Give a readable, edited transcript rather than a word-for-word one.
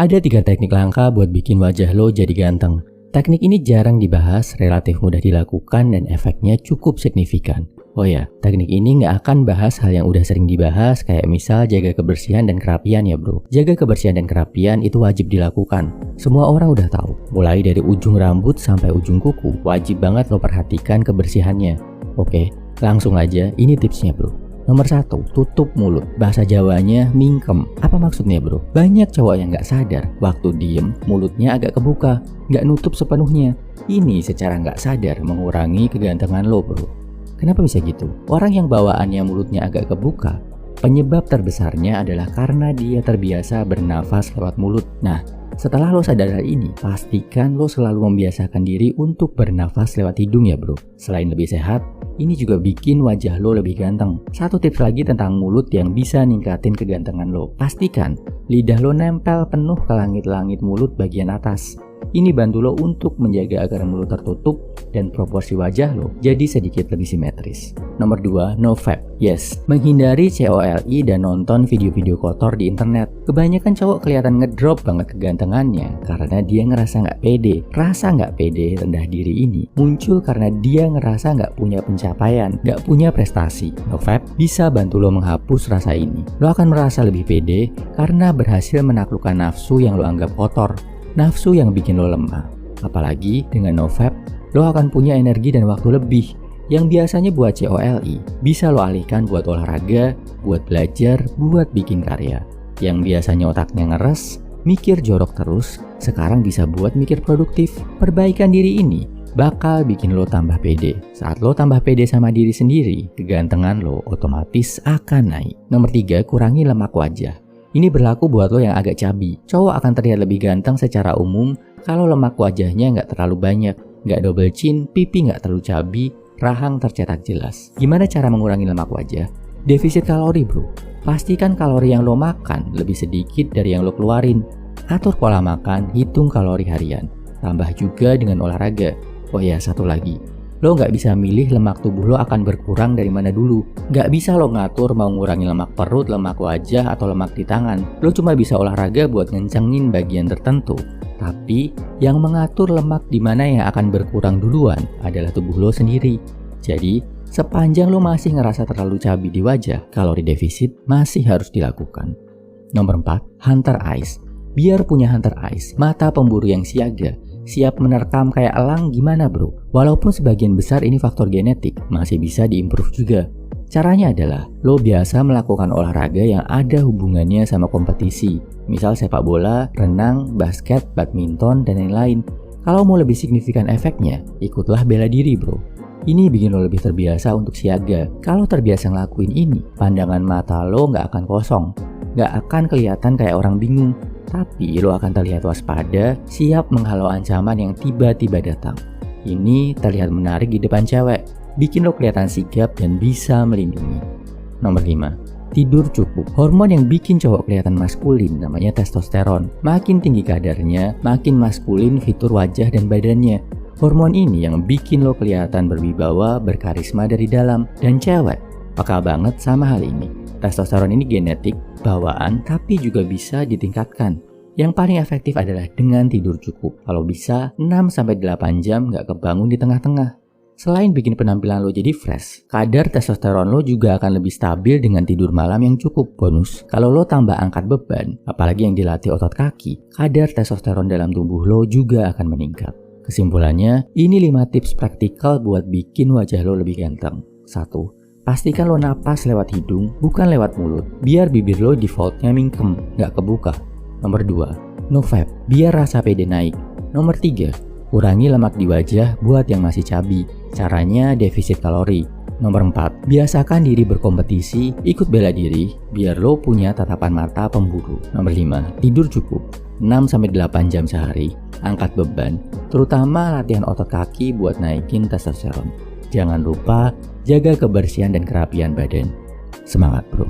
Ada 3 teknik langka buat bikin wajah lo jadi ganteng. Teknik ini jarang dibahas, relatif mudah dilakukan, dan efeknya cukup signifikan. Oh ya, teknik ini nggak akan bahas hal yang udah sering dibahas, kayak misal jaga kebersihan dan kerapian ya bro. Jaga kebersihan dan kerapian itu wajib dilakukan. Semua orang udah tahu, mulai dari ujung rambut sampai ujung kuku, wajib banget lo perhatikan kebersihannya. Oke, langsung aja, ini tipsnya bro. Nomor 1, tutup mulut. Bahasa Jawanya mingkem. Apa maksudnya bro? Banyak cowok yang nggak sadar, waktu diem, mulutnya agak kebuka, nggak nutup sepenuhnya. Ini secara nggak sadar mengurangi kegantengan lo bro. Kenapa bisa gitu? Orang yang bawaannya mulutnya agak kebuka, penyebab terbesarnya adalah karena dia terbiasa bernafas lewat mulut. Nah, setelah lo sadar hal ini, pastikan lo selalu membiasakan diri untuk bernafas lewat hidung ya bro. Selain lebih sehat, ini juga bikin wajah lo lebih ganteng. Satu tips lagi tentang mulut yang bisa ningkatin kegantengan lo. Pastikan lidah lo nempel penuh ke langit-langit mulut bagian atas. Ini bantu lo untuk menjaga agar mulut tertutup dan proporsi wajah lo jadi sedikit lebih simetris. Nomor 2, no fap. Yes, menghindari COLI dan nonton video-video kotor di internet. Kebanyakan cowok kelihatan ngedrop banget kegantengannya karena dia ngerasa nggak pede. Rasa nggak pede, rendah diri ini muncul karena dia ngerasa nggak punya pencapaian, nggak punya prestasi. No fap bisa bantu lo menghapus rasa ini. Lo akan merasa lebih pede karena berhasil menaklukkan nafsu yang lo anggap kotor. Nafsu yang bikin lo lemah. Apalagi dengan no fap, lo akan punya energi dan waktu lebih yang biasanya buat COLI bisa lo alihkan buat olahraga, buat belajar, buat bikin karya. Yang biasanya otaknya ngeres, mikir jorok terus, sekarang bisa buat mikir produktif. Perbaikan diri ini bakal bikin lo tambah pede. Saat lo tambah pede sama diri sendiri, kegantengan lo otomatis akan naik. Nomor 3, kurangi lemak wajah. Ini berlaku buat lo yang agak cabi. Cowok akan terlihat lebih ganteng secara umum kalau lemak wajahnya nggak terlalu banyak, nggak double chin, pipi nggak terlalu cabi, rahang tercetak jelas. Gimana cara mengurangi lemak wajah? Defisit kalori bro. Pastikan kalori yang lo makan lebih sedikit dari yang lo keluarin. Atur pola makan, hitung kalori harian. Tambah juga dengan olahraga. Oh ya, satu lagi. Lo nggak bisa milih lemak tubuh lo akan berkurang dari mana dulu. Nggak bisa lo ngatur mau ngurangi lemak perut, lemak wajah, atau lemak di tangan. Lo cuma bisa olahraga buat ngencengin bagian tertentu. Tapi yang mengatur lemak di mana yang akan berkurang duluan adalah tubuh lo sendiri. Jadi sepanjang lo masih ngerasa terlalu cabi di wajah, kalori defisit masih harus dilakukan. Nomor 4, hunter eyes. Biar punya hunter eyes, mata pemburu yang siaga, siap menerkam kayak elang gimana bro? Walaupun sebagian besar ini faktor genetik, masih bisa diimprove juga. Caranya adalah, lo biasa melakukan olahraga yang ada hubungannya sama kompetisi. Misal sepak bola, renang, basket, badminton, dan lain-lain. Kalau mau lebih signifikan efeknya, ikutlah bela diri bro. Ini bikin lo lebih terbiasa untuk siaga. Kalau terbiasa ngelakuin ini, pandangan mata lo nggak akan kosong. Nggak akan kelihatan kayak orang bingung. Tapi lo akan terlihat waspada, siap menghalau ancaman yang tiba-tiba datang. Ini terlihat menarik di depan cewek, bikin lo kelihatan sigap dan bisa melindungi. Nomor 5, tidur cukup. Hormon yang bikin cowok kelihatan maskulin namanya testosteron. Makin tinggi kadarnya, makin maskulin fitur wajah dan badannya. Hormon ini yang bikin lo kelihatan berwibawa, berkarisma dari dalam. Dan cewek peka banget sama hal ini. Testosteron ini genetik, bawaan, tapi juga bisa ditingkatkan. Yang paling efektif adalah dengan tidur cukup. Kalau bisa, 6-8 jam gak kebangun di tengah-tengah. Selain bikin penampilan lo jadi fresh, kadar testosteron lo juga akan lebih stabil dengan tidur malam yang cukup. Bonus, kalau lo tambah angkat beban, apalagi yang dilatih otot kaki, kadar testosteron dalam tubuh lo juga akan meningkat. Kesimpulannya, ini 5 tips praktikal buat bikin wajah lo lebih ganteng. 1. Pastikan lo napas lewat hidung, bukan lewat mulut, biar bibir lo defaultnya mingkem, gak kebuka. Nomor 2, no fap, biar rasa pede naik. Nomor 3, kurangi lemak di wajah buat yang masih cabi. Caranya defisit kalori. Nomor 4, biasakan diri berkompetisi, ikut bela diri, biar lo punya tatapan mata pemburu. Nomor 5, tidur cukup, 6-8 jam sehari, angkat beban, terutama latihan otot kaki buat naikin testosteron. Jangan lupa jaga kebersihan dan kerapian badan. Semangat bro!